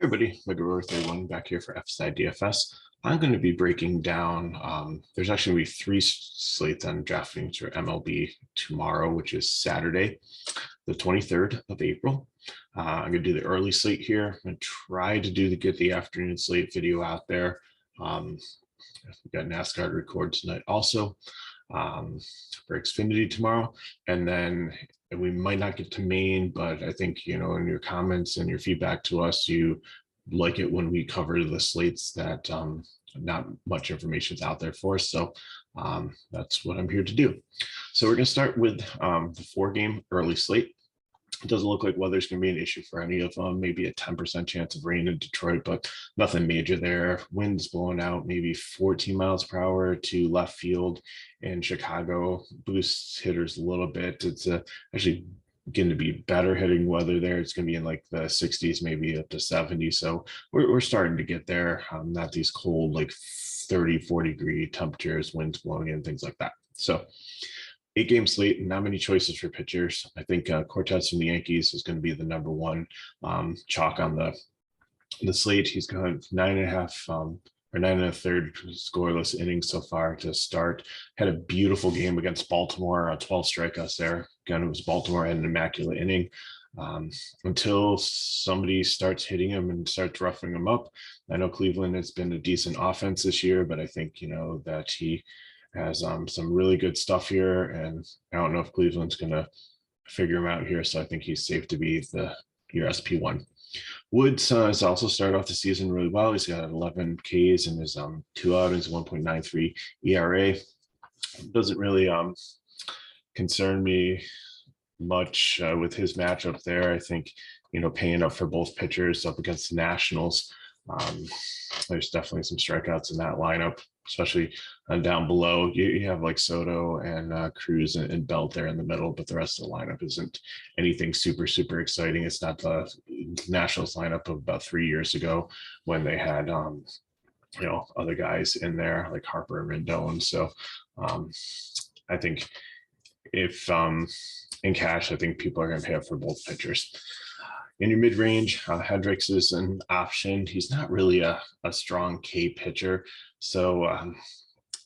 Everybody, Megaroar31 back here for FSi DFS. I'm going to be breaking down, there's actually going to be three slates on DraftKings for MLB tomorrow, which is Saturday, the 23rd of April. I'm going to do the early slate here. I'm going to try to get the afternoon slate video out there. We've got NASCAR to record tonight also for Xfinity tomorrow. And then we might not get to Maine, but I think, in your comments and your feedback to us, you like it when we cover the slates that not much information is out there for us. So that's what I'm here to do. So we're going to start with the 4-game early slate. It doesn't look like weather's going to be an issue for any of them. Maybe a 10% chance of rain in Detroit, but nothing major there. Winds blowing out maybe 14 miles per hour to left field in Chicago. Boosts hitters a little bit. It's actually going to be better hitting weather there. It's going to be in like the 60s, maybe up to 70. So we're starting to get there. Not these cold, like 30, 40 degree temperatures, winds blowing in, things like that. So 8-game slate, not many choices for pitchers. I think Cortez from the Yankees is going to be the number one chalk on the slate. He's got 9.5 or 9 1/3 scoreless innings so far to start. Had a beautiful game against Baltimore, 12 strikeouts there. Again, it was Baltimore had an immaculate inning. Until somebody starts hitting him and starts roughing him up. I know Cleveland has been a decent offense this year, but I think, that he has some really good stuff here, and I don't know if Cleveland's going to figure him out here, so I think he's safe to be your SP1. Woods has also started off the season really well. He's got 11 Ks in his 2 outings, 1.93 ERA. Doesn't really concern me much with his matchup there. I think, paying up for both pitchers up against the Nationals. There's definitely some strikeouts in that lineup, especially down below. You have like Soto and Cruz and Belt there in the middle, but the rest of the lineup isn't anything super, super exciting. It's not the Nationals lineup of about 3 years ago when they had, other guys in there like Harper and Rendon. So I think if in cash, I think people are going to pay up for both pitchers. In your mid-range, Hendricks is an option. He's not really a strong K pitcher, so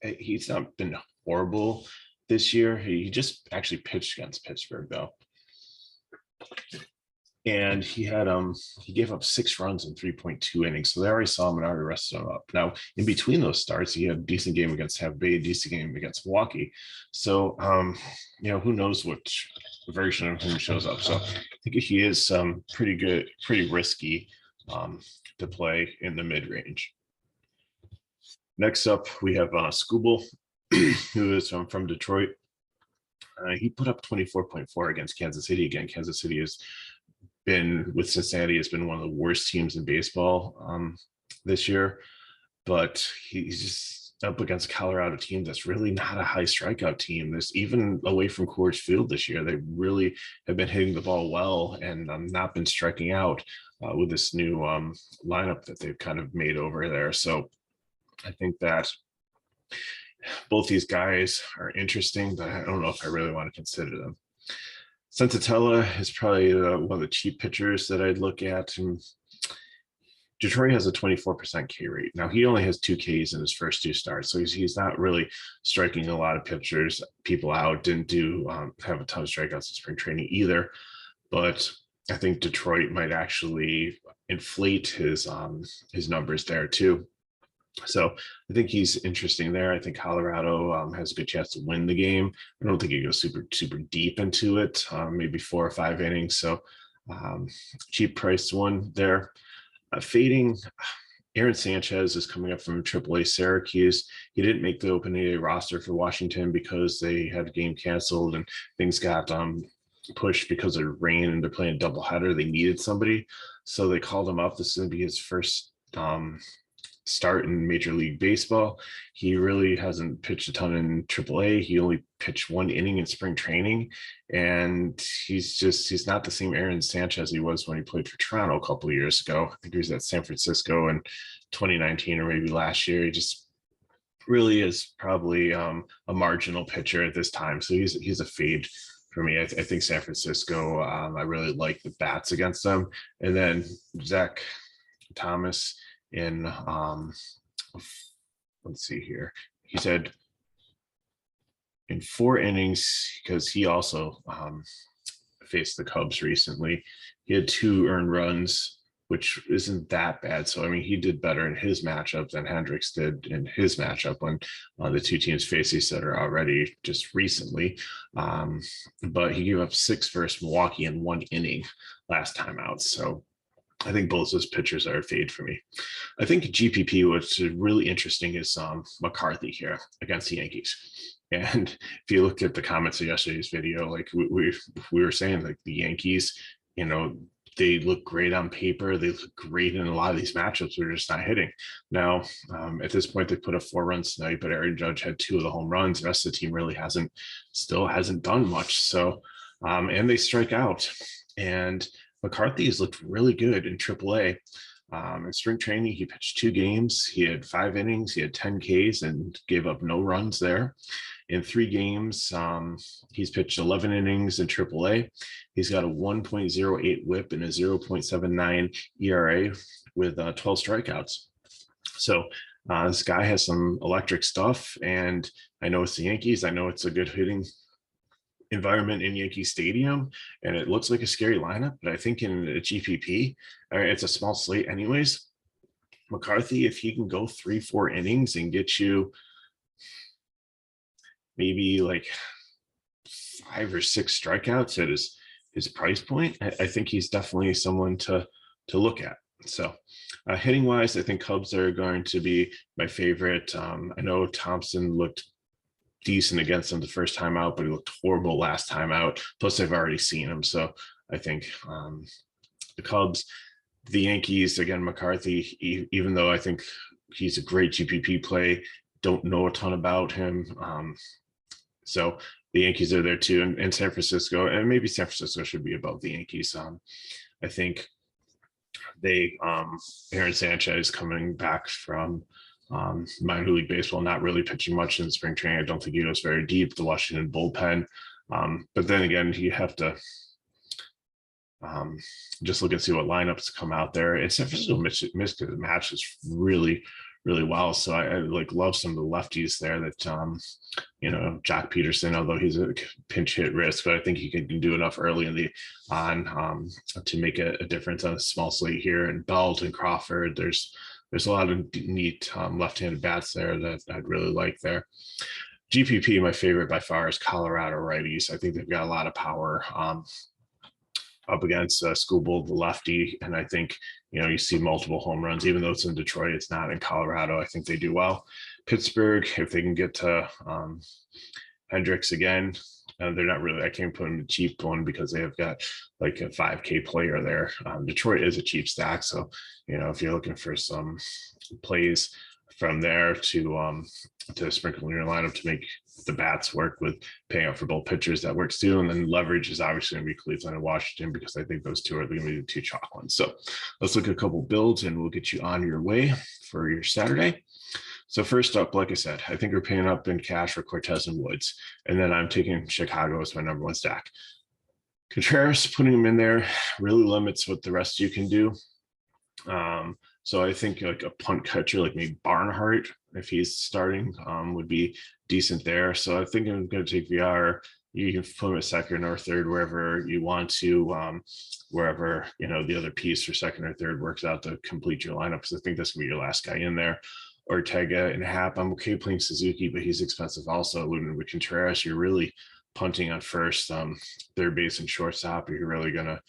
he's not been horrible this year. He just actually pitched against Pittsburgh, though. And he gave up 6 runs in 3.2 innings. So they already saw him and already rested him up. Now, in between those starts, he had a decent game against Tampa Bay, a decent game against Milwaukee. So, who knows which version of him shows up. So I think he is pretty good, pretty risky to play in the mid-range. Next up, we have Skubal, who is from Detroit. He put up 24.4 against Kansas City. Again, Kansas City has been, with Cincinnati, has been one of the worst teams in baseball this year, but he's just up against a Colorado team that's really not a high strikeout team. There's even away from Coors Field this year, they really have been hitting the ball well and not been striking out with this new lineup that they've kind of made over there. So I think that both these guys are interesting, but I don't know if I really want to consider them. Sensatella is probably one of the cheap pitchers that I'd look at. And Detroit has a 24% K rate. Now, he only has 2 Ks in his first 2 starts, so he's not really striking a lot of people out. Didn't have a ton of strikeouts in spring training either. But I think Detroit might actually inflate his numbers there too. So I think he's interesting there. I think Colorado has a good chance to win the game. I don't think he goes super, super deep into it, maybe 4 or 5 innings. So cheap priced one there. Fading, Aaron Sanchez is coming up from AAA Syracuse. He didn't make the opening day roster for Washington because they had a game canceled and things got pushed because of rain and they're playing a doubleheader. They needed somebody. So they called him up. This is going to be his first start in Major League Baseball. He really hasn't pitched a ton in AAA. He only pitched 1 inning in spring training, and he's not the same Aaron Sanchez he was when he played for Toronto a couple of years ago. I think he was at San Francisco in 2019 or maybe last year. He just really is probably a marginal pitcher at this time. So he's a fade for me. I think San Francisco, I really like the bats against them. And then Zack Thomas in, let's see here. He said in 4 innings, because he also faced the Cubs recently, he had 2 earned runs, which isn't that bad. So, I mean, he did better in his matchup than Hendricks did in his matchup when the 2 teams faced each other already just recently. But he gave up 6 versus Milwaukee in 1 inning last time out. So I think both those pitchers are a fade for me. I think GPP, what's really interesting is McCarthy here against the Yankees. And if you looked at the comments of yesterday's video, like we were saying, like the Yankees, you know, they look great on paper. They look great in a lot of these matchups. They're just not hitting. Now, at this point, they put up 4 runs tonight, but Aaron Judge had 2 of the home runs. The rest of the team really still hasn't done much. So, and they strike out. And McCarthy has looked really good in AAA. In spring training, he pitched 2 games. He had 5 innings. He had 10 Ks and gave up no runs there. In 3 games, he's pitched 11 innings in AAA. He's got a 1.08 WHIP and a 0.79 ERA with 12 strikeouts. So this guy has some electric stuff, and I know it's the Yankees. I know it's a good hitting environment in Yankee Stadium, and it looks like a scary lineup, but I think in a GPP, it's a small slate anyways. McCarthy, if he can go 3-4 innings and get you maybe like 5 or 6 strikeouts at his price point, I think he's definitely someone to look at. So hitting wise, I think Cubs are going to be my favorite. I know Thompson looked decent against them the first time out, but he looked horrible last time out. Plus, I've already seen him. So I think the Cubs, the Yankees, again, McCarthy, even though I think he's a great GPP play, don't know a ton about him. So the Yankees are there too, and San Francisco, and maybe San Francisco should be above the Yankees. I think they, Aaron Sanchez coming back from minor league baseball, not really pitching much in spring training. I don't think he goes very deep. The Washington bullpen, but then again, you have to just look and see what lineups come out there. And San Francisco missed the matches really well. So I like love some of the lefties there that, you know, Jock Peterson, although he's a pinch hit risk, but I think he can do enough early in the to make a difference on a small slate here. And Belt and Crawford, there's a lot of neat left-handed bats there that I'd really like there. GPP, my favorite by far is Colorado righties. I think they've got a lot of power up against Skubal, the lefty. And I think, you know, you see multiple home runs, even though it's in Detroit, it's not in Colorado. I think they do well. Pittsburgh, if they can get to Hendricks again, they're not really, I can't put them a cheap one because they have got like a 5K player there. Detroit is a cheap stack. So, you know, if you're looking for some plays from there to sprinkle in your lineup to make the bats work with paying out for both pitchers, that works too. And then leverage is obviously going to be Cleveland and Washington because I think those two are going to be the 2 chalk ones. So let's look at a couple builds and we'll get you on your way for your Saturday. So first up, like I said, I think we're paying up in cash for Cortez and Woods. And then I'm taking Chicago as my number 1 stack. Contreras, putting him in there really limits what the rest of you can do. So I think like a punt catcher, like maybe Barnhart, if he's starting, would be decent there. So I think I'm going to take VR. You can put him at second or third, wherever you want to, wherever, you know, the other piece for second or third works out to complete your lineup. Because I think that's going to be your last guy in there. Ortega and Happ. I'm okay playing Suzuki, but he's expensive also. With Contreras, you're really punting on first, third base and shortstop. You're really going to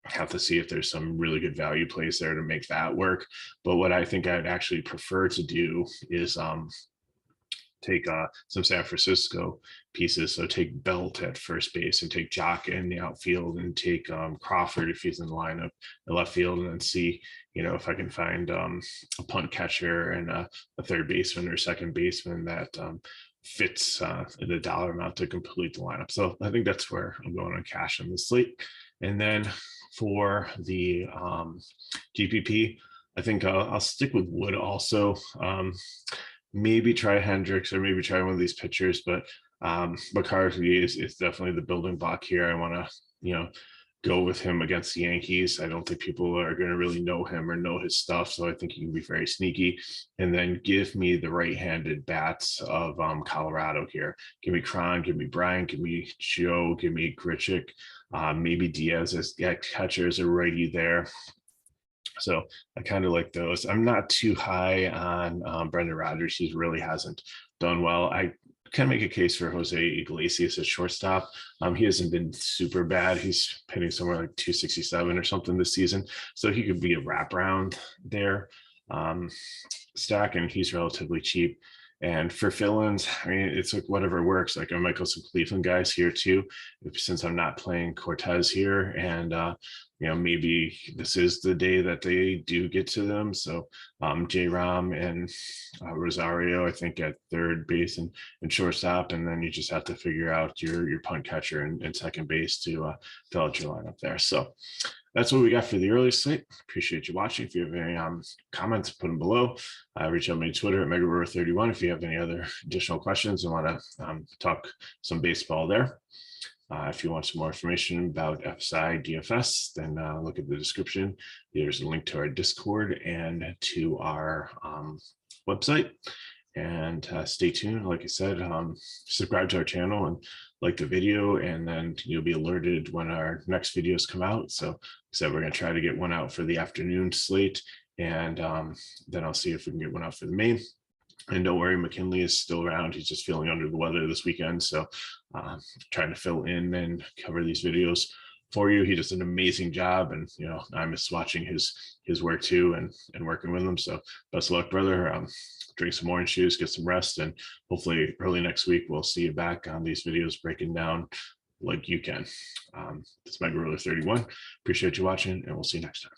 have to see if there's some really good value plays there to make that work. But what I think I'd actually prefer to do is take some San Francisco pieces. So take Belt at first base and take Jock in the outfield and take Crawford if he's in the lineup in left field, and then see, you know, if I can find a punt catcher and a third baseman or second baseman that fits the dollar amount to complete the lineup. So I think that's where I'm going on cash on this slate. And then for the GPP, I think I'll stick with Wood also. Maybe try Hendricks or maybe try one of these pitchers, but McCarthy is definitely the building block here. I want to, you know, go with him against the Yankees. I don't think people are going to really know him or know his stuff, so I think he can be very sneaky. And then give me the right-handed bats of Colorado here. Give me Cron, give me Bryant, give me Joe, give me Grichuk, maybe Diaz as catcher as a righty there. So I kind of like those. I'm not too high on Brendan Rodgers. He really hasn't done well. I can make a case for Jose Iglesias at shortstop. He hasn't been super bad. He's hitting somewhere like 267 or something this season. So he could be a wraparound there stack, and he's relatively cheap. And for fill-ins, I mean, it's like whatever works. Like I might go some Cleveland guys here too, since I'm not playing Cortez here. And maybe this is the day that they do get to them. So J-Rom and Rosario, I think, at third base and shortstop. And then you just have to figure out your punt catcher and second base to fill out your lineup there. So that's what we got for the early slate. Appreciate you watching. If you have any comments, put them below. Reach out to me on Twitter at MegaRower31 if you have any other additional questions and want to talk some baseball there. If you want some more information about FSi DFS, then look at the description. There's a link to our Discord and to our website. And stay tuned. Like I said, subscribe to our channel and like the video, and then you'll be alerted when our next videos come out. So, we're going to try to get one out for the afternoon slate, and then I'll see if we can get one out for the main. And don't worry, McKinley is still around. He's just feeling under the weather this weekend. So trying to fill in and cover these videos for you. He does an amazing job. And, I miss watching his work too and working with him. So best of luck, brother. Drink some orange juice, get some rest. And hopefully early next week, we'll see you back on these videos breaking down like you can. It's MegaRuler31. Appreciate you watching, and we'll see you next time.